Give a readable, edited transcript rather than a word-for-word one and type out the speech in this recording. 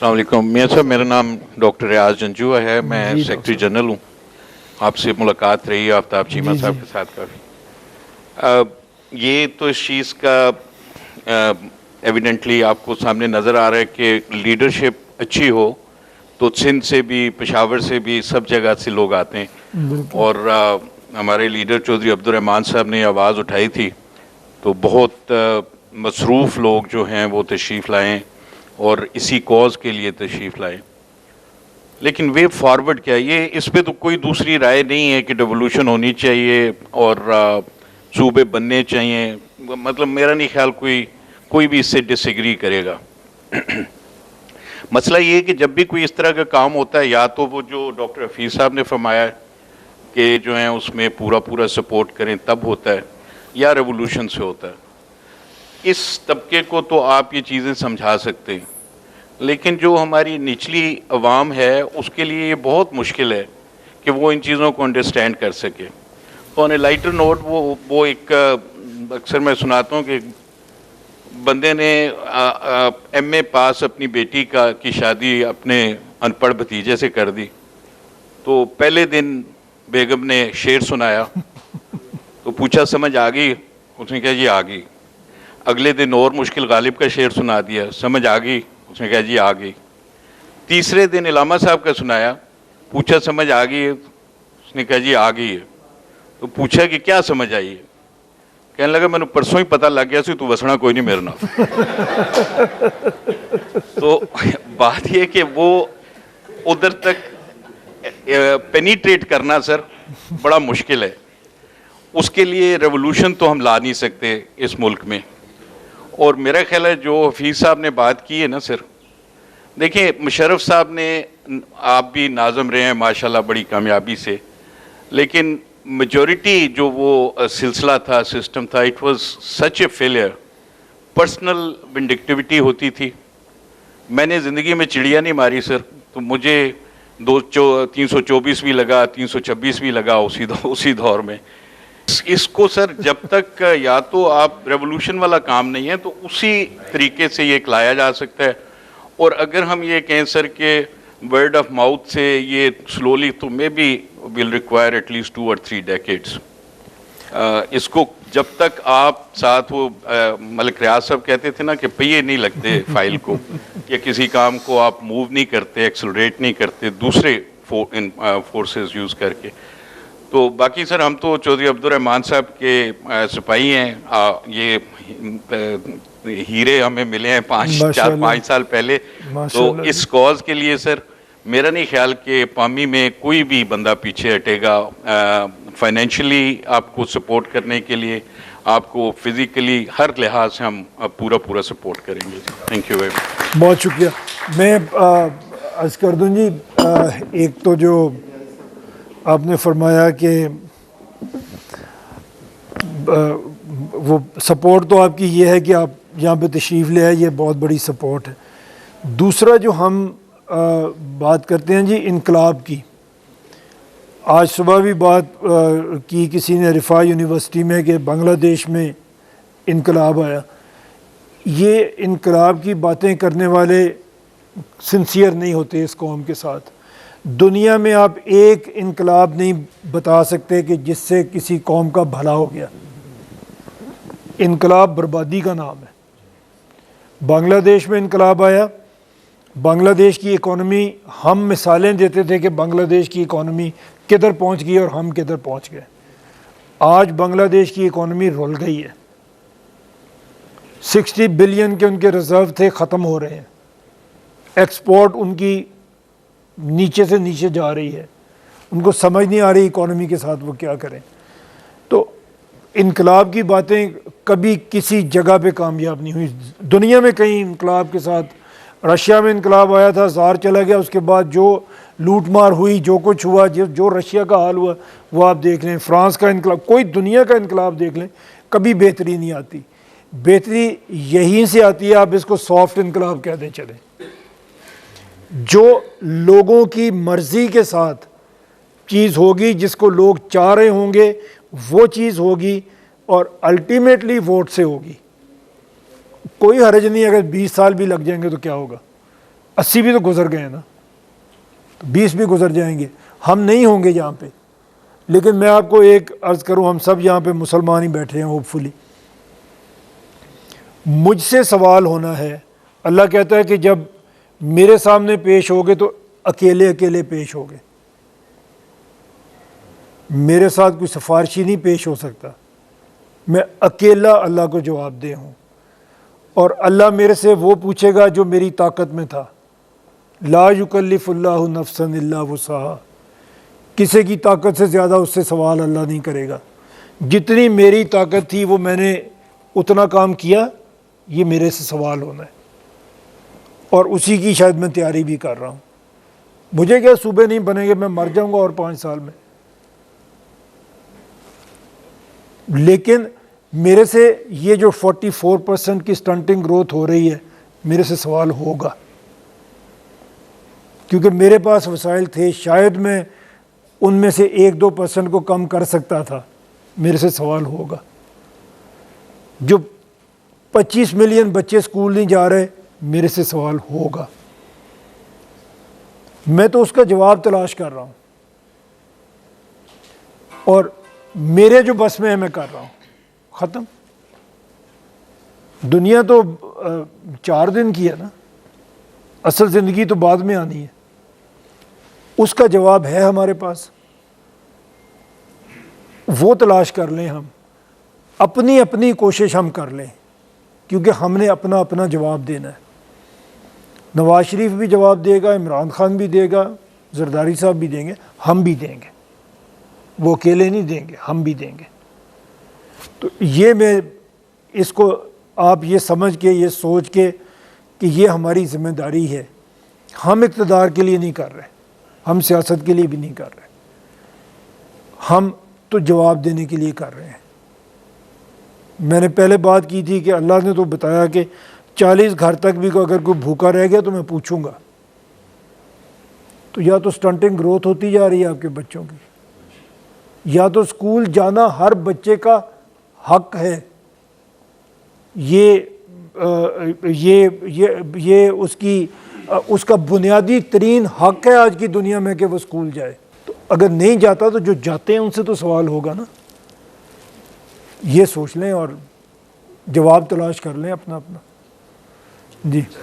अस्सलाम वालेकुम मियां साहब, मेरा नाम डॉक्टर रियाज जंजुआ है, मैं सेक्रेटरी जनरल हूँ। आपसे मुलाकात रही आफ्ताब चीमा साहब के साथ काफ़ी। ये तो इस चीज़ का एविडेंटली आपको सामने नज़र आ रहा है कि लीडरशिप अच्छी हो तो सिंध से भी, पेशावर से भी, सब जगह से लोग आते हैं। और हमारे लीडर चौधरी अब्दुर्रहमान साहब ने आवाज़ उठाई थी तो बहुत मसरूफ़ लोग जो हैं वो तशरीफ़ लाएँ और इसी कॉज के लिए तशरीफ़ लाए। लेकिन वे फॉरवर्ड क्या, ये इस पे तो कोई दूसरी राय नहीं है कि डेवोल्यूशन होनी चाहिए और सूबे बनने चाहिए। मतलब मेरा नहीं ख्याल कोई भी इससे डिसएग्री करेगा। मसला ये है कि जब भी कोई इस तरह का काम होता है, या तो वो जो डॉक्टर हफीज़ साहब ने फरमाया कि जो है उसमें पूरा सपोर्ट करें तब होता है, या रेवोल्यूशन से होता है। इस तबके को तो आप ये चीज़ें समझा सकते हैं, लेकिन जो हमारी निचली अवाम है उसके लिए ये बहुत मुश्किल है कि वो इन चीज़ों को अंडरस्टैंड कर सके। तो ऑन ए लाइटर नोट वो एक अक्सर मैं सुनाता हूँ कि बंदे ने एमए पास अपनी बेटी की शादी अपने अनपढ़ भतीजे से कर दी। तो पहले दिन बेगम ने शेर सुनाया तो पूछा समझ आ गई? उसने कहा जी आ गई। अगले दिन और मुश्किल गालिब का शेर सुना दिया, समझ आ गई? उसने कहा जी आ गई। तीसरे दिन इलामा साहब का सुनाया, पूछा समझ आ गई है? उसने कहा जी आ गई है। तो पूछा कि क्या समझ आई है? कहने लगा मैंने परसों ही पता लग गया सी तू वसना कोई नहीं मेरे नाल। तो बात यह कि वो उधर तक पेनिट्रेट करना सर बड़ा मुश्किल है। उसके लिए रेवोल्यूशन तो हम ला नहीं सकते इस मुल्क में। और मेरा ख्याल है जो हफीज़ साहब ने बात की है ना सर, देखिए मुशर्रफ साहब ने, आप भी नाज़म रहे हैं माशाल्लाह बड़ी कामयाबी से, लेकिन मेजॉरिटी जो वो सिलसिला था, सिस्टम था, it was such a failure. Personal vindictivity होती थी। मैंने ज़िंदगी में चिड़िया नहीं मारी सर, तो मुझे 324 भी लगा, 326 भी लगा उसी दौर में। इसको सर जब तक या तो आप रेवोल्यूशन वाला काम नहीं है तो उसी तरीके से ये लाया जा सकता है। और अगर हम ये कहें सर के वर्ड ऑफ माउथ से ये स्लोली, तो may be will require at least 2 or 3 decades। इसको जब तक आप साथ वो मलिक रियाज साहब कहते थे ना कि पहिए नहीं लगते फाइल को, या किसी काम को आप मूव नहीं करते, एक्सलरेट नहीं करते दूसरे फोर्सेस यूज़ करके। तो बाकी सर हम तो चौधरी अब्दुर्रहमान साहब के सिपाही हैं। ये हीरे हमें मिले हैं 4-5 साल पहले। तो इस कॉज के लिए सर मेरा नहीं ख्याल कि पामी में कोई भी बंदा पीछे हटेगा। फाइनेंशियली आपको सपोर्ट करने के लिए, आपको फिजिकली हर लिहाज से हम पूरा सपोर्ट करेंगे। Thank you very much. बहुत शुक्रिया। मैं अर्ज़ कर दूँ जी, एक तो जो आपने फरमाया कि वो सपोर्ट तो आपकी ये है कि आप यहाँ पे तशरीफ़ ले आए, ये बहुत बड़ी सपोर्ट है। दूसरा जो हम बात करते हैं जी इनकलाब की, आज सुबह भी बात की किसी ने रिफा यूनिवर्सिटी में कि बांग्लादेश में इनकलाब आया। ये इनकलाब की बातें करने वाले सिंसियर नहीं होते इस कौम के साथ। दुनिया में आप एक इनकलाब नहीं बता सकते कि जिससे किसी कौम का भला हो गया। इनकलाब बर्बादी का नाम है। बांग्लादेश में इनकलाब आया, बांग्लादेश की इकॉनमी, हम मिसालें देते थे कि बांग्लादेश की इकॉनमी किधर पहुंच गई और हम किधर पहुंच गए। आज बांग्लादेश की इकॉनमी रुल गई है। 60 बिलियन के उनके रिजर्व थे, ख़त्म हो रहे हैं। एक्सपोर्ट उनकी नीचे से नीचे जा रही है। उनको समझ नहीं आ रही इकॉनमी के साथ वो क्या करें। तो इनकलाब की बातें कभी किसी जगह पे कामयाब नहीं हुई। दुनिया में कहीं इनकलाब के साथ, रशिया में इनकलाब आया था, ज़ार चला गया, उसके बाद जो लूट मार हुई, जो कुछ हुआ, जो रशिया का हाल हुआ वो आप देख लें। फ्रांस का इनकलाब, कोई दुनिया का इनकलाब देख लें, कभी बेहतरी नहीं आती। बेहतरी यहीं से आती है, आप इसको सॉफ्ट इनकलाब कह दें चलें। जो लोगों की मर्ज़ी के साथ चीज़ होगी, जिसको लोग चाह रहे होंगे वो चीज़ होगी, और अल्टीमेटली वोट से होगी। कोई हर्ज नहीं, अगर 20 साल भी लग जाएंगे तो क्या होगा। 80 भी तो गुजर गए ना, तो 20 भी गुजर जाएंगे, हम नहीं होंगे यहाँ पे। लेकिन मैं आपको एक अर्ज़ करूँ, हम सब यहाँ पे मुसलमान ही बैठे हैं होपफुली। मुझसे सवाल होना है, अल्लाह कहता है कि जब मेरे सामने पेश होगे तो अकेले अकेले पेश होगे, मेरे साथ कोई सिफारिशी नहीं पेश हो सकता, मैं अकेला अल्लाह को जवाब दे हूँ। और अल्लाह मेरे से वो पूछेगा जो मेरी ताकत में था। ला युकल्लिफुल्लाहु नफ्सन इल्ला वुसअहा, किसी की ताकत से ज़्यादा उससे सवाल अल्लाह नहीं करेगा। जितनी मेरी ताकत थी वो मैंने उतना काम किया, ये मेरे से सवाल होना है, और उसी की शायद मैं तैयारी भी कर रहा हूँ। मुझे क्या सूबे नहीं बनेंगे, मैं मर जाऊँगा और 5 साल में, लेकिन मेरे से ये जो 44% की स्टंटिंग ग्रोथ हो रही है, मेरे से सवाल होगा, क्योंकि मेरे पास वसाइल थे, शायद मैं उनमें से 1-2% को कम कर सकता था, मेरे से सवाल होगा। जो 25 मिलियन बच्चे स्कूल नहीं जा रहे, मेरे से सवाल होगा। मैं तो उसका जवाब तलाश कर रहा हूँ, और मेरे जो बस में है मैं कर रहा हूँ। ख़त्म। दुनिया तो 4 दिन की है ना, असल ज़िंदगी तो बाद में आनी है, उसका जवाब है हमारे पास, वो तलाश कर लें। हम अपनी अपनी कोशिश हम कर लें, क्योंकि हमने अपना अपना जवाब देना है। नवाज शरीफ भी जवाब देगा, इमरान खान भी देगा, जरदारी साहब भी देंगे, हम भी देंगे, वो अकेले नहीं देंगे, हम भी देंगे। तो ये मैं इसको आप ये समझ के, ये सोच के कि ये हमारी ज़िम्मेदारी है। हम इक़्तिदार के लिए नहीं कर रहे, हम सियासत के लिए भी नहीं कर रहे, हम तो जवाब देने के लिए कर रहे हैं। मैंने पहले बात की थी कि अल्लाह ने तो बताया कि 40 घर तक भी अगर कोई भूखा रह गया तो मैं पूछूंगा। तो या तो स्टंटिंग ग्रोथ होती जा रही है आपके बच्चों की, या तो स्कूल जाना हर बच्चे का हक है। ये उसका बुनियादी तरीन हक है आज की दुनिया में कि वो स्कूल जाए। तो अगर नहीं जाता तो जो जाते हैं उनसे तो सवाल होगा ना। ये सोच लें और जवाब तलाश कर लें अपना अपना। जी।